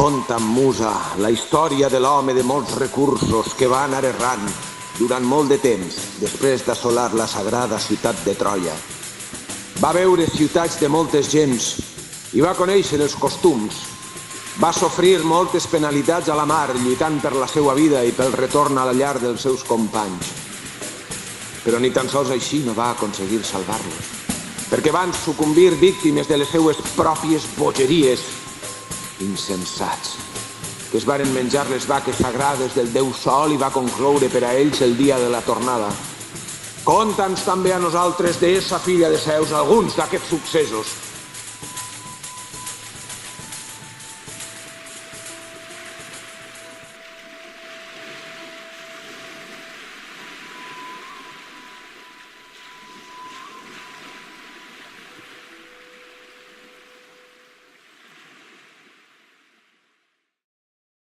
Conta, musa, la història de l'home de molts recursos que va anar errant durant molt de temps després d'assolar la sagrada ciutat de Troia. Va veure ciutats de moltes gens i va conèixer els costums. Va sofrir moltes penalitats a la mar lluitant per la seva vida i pel retorn a la llar dels seus companys. Però ni tan sols així no va aconseguir salvar-los, perquè van sucumbir víctimes de les seues pròpies bogeries. Insensats, que es varen menjar les vaques sagrades del déu Sol i va concloure per a ells el dia de la tornada. Conta'ns també a nosaltres, deessa filla de Zeus, alguns d'aquests successos,